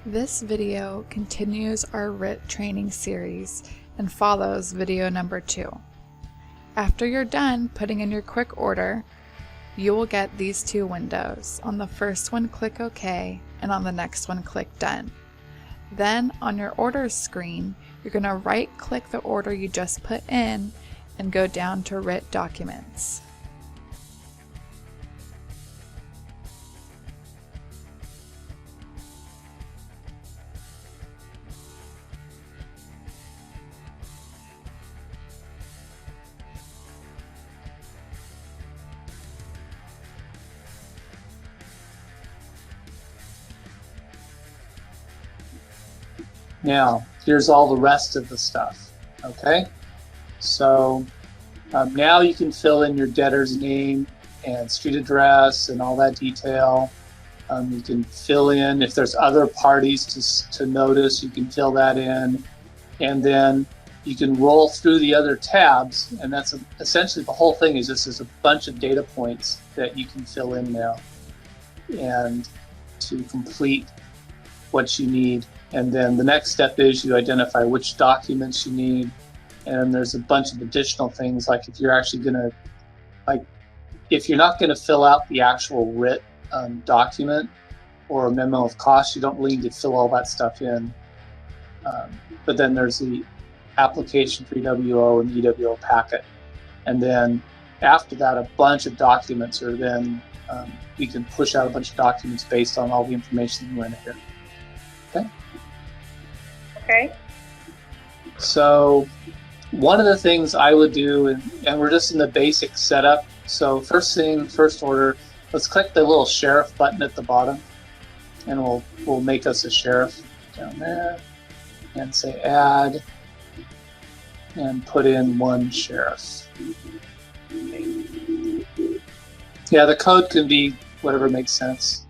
This video continues our Writ training series and follows video number 2. After you're done putting in your quick order, you will get these two windows. On the first one, click OK, and on the next one, click Done. Then on your orders screen, you're going to right-click the order you just put in and go down to Writ Documents. Now, here's all the rest of the stuff, okay? So now you can fill in your debtor's name and street address and all that detail. You can fill in, if there's other parties to notice, you can fill that in. And then you can roll through the other tabs, and that's essentially the whole thing is just a bunch of data points that you can fill in now and to complete what you need. And then the next step is you identify which documents you need. And there's a bunch of additional things, like if you're actually going to, if you're not going to fill out the actual writ document or a memo of cost, you don't really need to fill all that stuff in. But then there's the application for EWO and EWO packet. And then after that, a bunch of documents are then, we can push out a bunch of documents based on all the information that you enter here. Okay? Okay. So one of the things I would do, and we're just in the basic setup. So first order, let's click the little sheriff button at the bottom, and we'll make us a sheriff down there, and say add, and put in one sheriff. Yeah, the code can be whatever makes sense.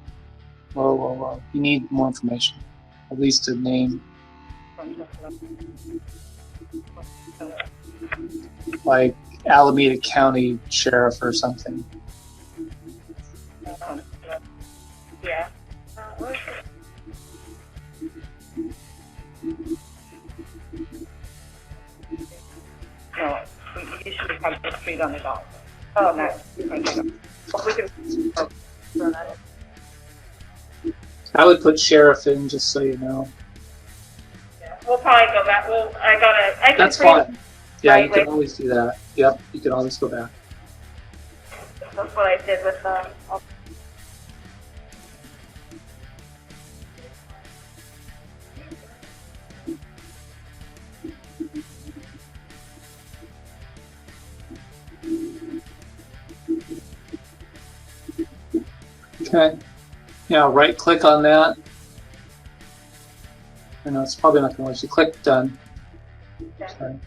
Whoa. You need more information, at least a name. Like Alameda County Sheriff or something. Yeah. No, we usually have the street on the dot. Oh, no. We can. I would put sheriff in, just so you know. Yeah. We'll probably go back. I can. That's fine. Yeah, you can always do that. Yep, you can always go back. That's what I did with Okay. Now right click on that. I know it's probably not going to let you click done. Sorry.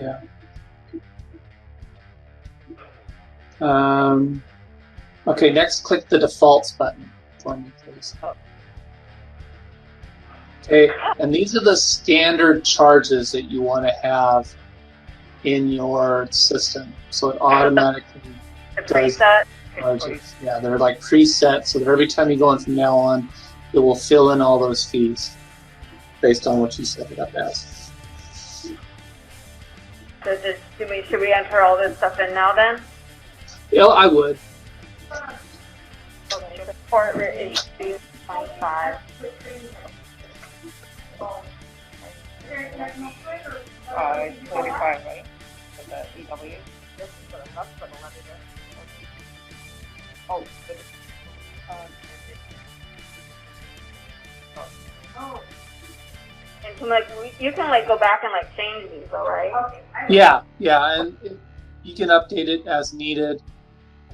Yeah. Okay, next click the defaults button for me, please. Okay, and these are the standard charges that you want to have in your system. So it automatically does charges. Yeah, they're like preset, so that every time you go in from now on, it will fill in all those fees based on what you set it up as. So should we enter all this stuff in now then? Yeah, I would. Okay, the report is 25. 25, right? For the EW. This is for the hospital, oh, and you can go back and change these, though, right? Okay. Yeah, and you can update it as needed.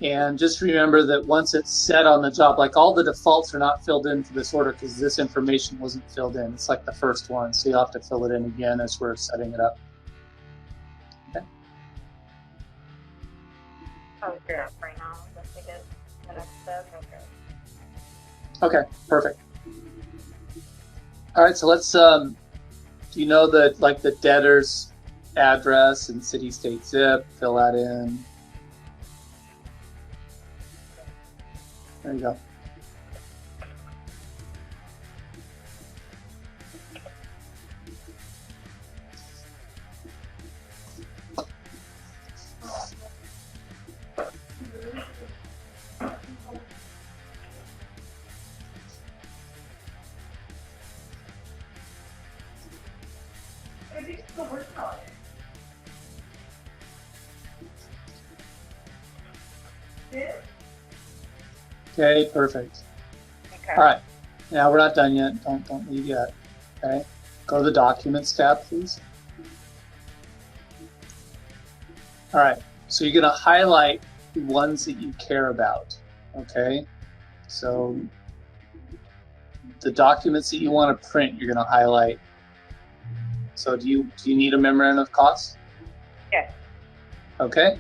And just remember that once it's set on the job, all the defaults are not filled in for this order because this information wasn't filled in. It's like the first one, so you'll have to fill it in again as we're setting it up. Okay. Okay, right now, just to get the next step. Okay, perfect. All right, so let's, you know that the debtor's address and city, state, zip, fill that in. There you go. Okay, perfect. Okay. All right, now we're not done yet. Don't leave yet. Okay, go to the Documents tab, please. All right, so you're going to highlight the ones that you care about. Okay, so the documents that you want to print, you're going to highlight. So do you need a memorandum of costs? Yes. Okay,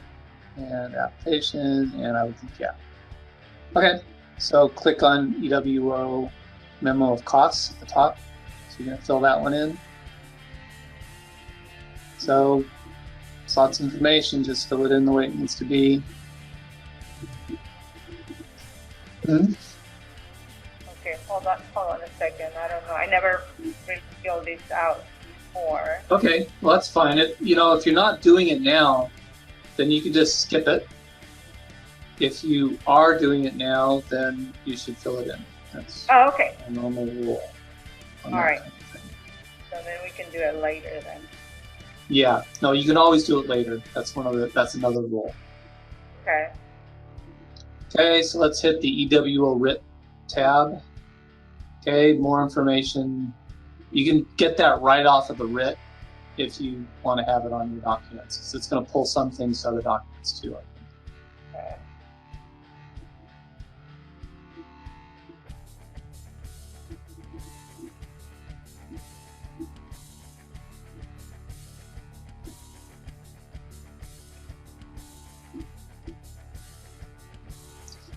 and application, and I would think yeah. Okay, so click on EWO memo of costs at the top. So you're going to fill that one in. So it's lots of information, just fill it in the way it needs to be. Okay, hold on a second. I don't know. I never really filled this out before. Okay, well that's fine. If you're not doing it now, then you can just skip it. If you are doing it now, then you should fill it in. That's okay. a normal rule. All right. Kind of so then we can do it later then. Yeah. No, you can always do it later. That's another rule. Okay. Okay, so let's hit the EWO Writ tab. Okay, more information. You can get that right off of the Writ if you want to have it on your documents. So it's going to pull some things to other documents too. Okay.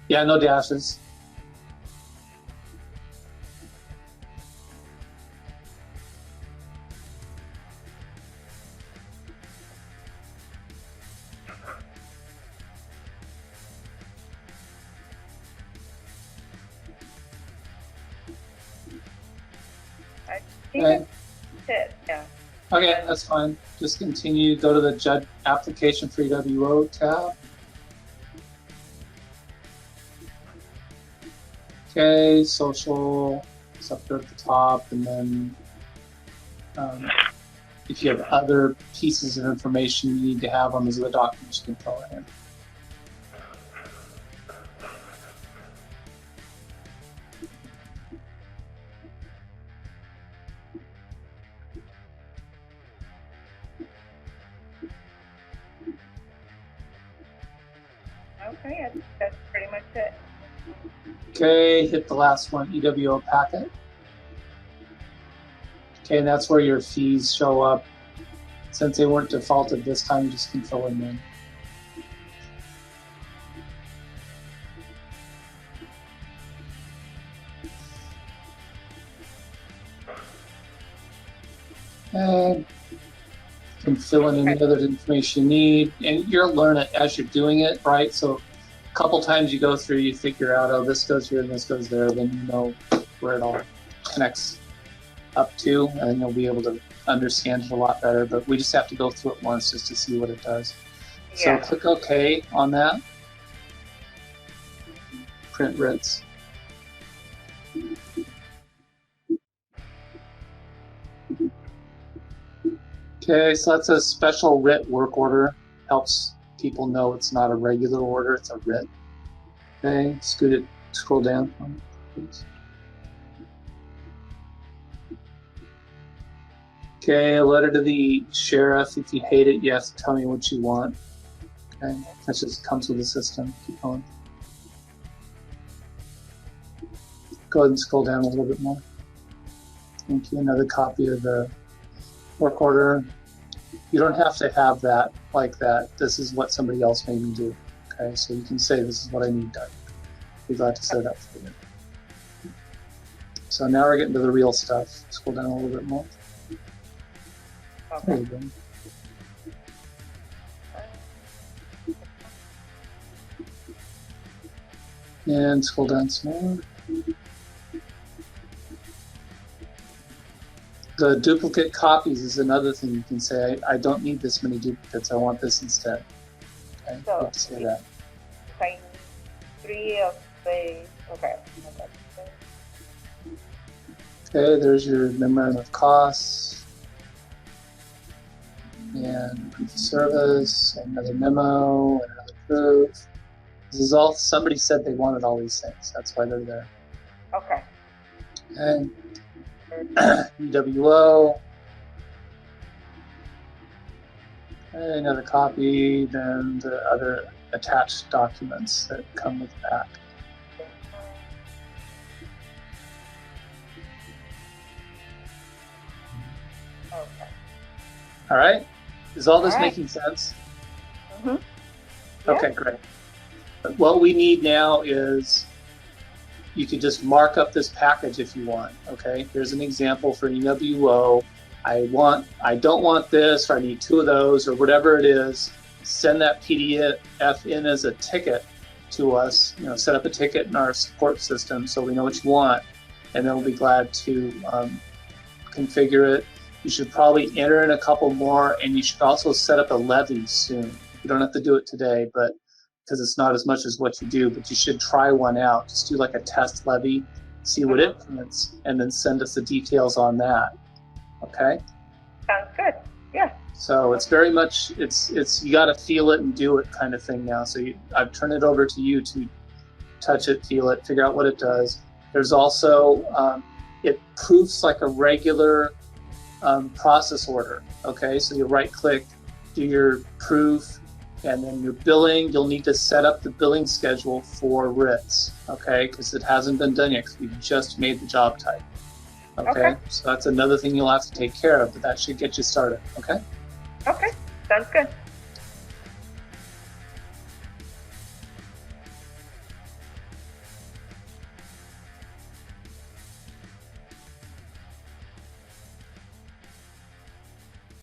Yeah, no dashes. I think that's it. Yeah. Okay, that's fine. Just continue. Go to the Judge Application for EWO tab. Okay, social, it's up there at the top, and then if you have other pieces of information you need to have on those other documents, you can fill it in. Okay, I think that's pretty much it. Okay, hit the last one, EWO packet. Okay, and that's where your fees show up. Since they weren't defaulted this time, you just can fill them in. And you can fill in any other information you need, and you'll learn it as you're doing it, right? So a couple times you go through, you figure out, oh, this goes here and this goes there, then you know where it all connects up to, and you'll be able to understand it a lot better. But we just have to go through it once just to see what it does. Yeah. So click OK on that. Print writs. Okay, so that's a special writ work order. Helps people know it's not a regular order, it's a writ. Okay, scroll down, please. Okay, a letter to the sheriff. If you hate it, you have to tell me what you want. Okay, that just comes with the system. Keep going. Go ahead and scroll down a little bit more. Thank you. Another copy of the work order. You don't have to have that like that. This is what somebody else made me do. Okay, so you can say this is what I need done. Be glad to set it up for you. So now we're getting to the real stuff. Scroll down a little bit more. There you go. And scroll down some more. The duplicate copies is another thing you can say. I don't need this many duplicates. I want this instead. Okay, So, you have to say that. If I need 3 of the, okay. Okay, there's your memorandum of costs. and proof of service, another memo, another proof. This is all, somebody said they wanted all these things. That's why they're there. Okay. And UWO, and another copy, then the other attached documents that come with that. Okay. All right? Is all this All right. making sense? Mm-hmm. Yeah. Okay, great. But what we need now is you could just mark up this package if you want. Okay, here's an example for UWO. I don't want this, or I need 2 of those, or whatever it is. Send that PDF in as a ticket to us. Set up a ticket in our support system so we know what you want, and then we'll be glad to configure it. You should probably enter in a couple more, and you should also set up a levy soon. You don't have to do it today, but because it's not as much as what you do, but you should try one out. Just do like a test levy, see what it prints, and then send us the details on that. Okay? Sounds good. Yeah. So it's very much, it's you got to feel it and do it kind of thing now. So I've turned it over to you to touch it, feel it, figure out what it does. There's also, it proofs like a regular process order. Okay, so you right click, do your proof, and then your billing, you'll need to set up the billing schedule for writs, okay, because it hasn't been done yet because we just made the job type. Okay, so that's another thing you'll have to take care of, but that should get you started. Okay. Okay. Sounds good.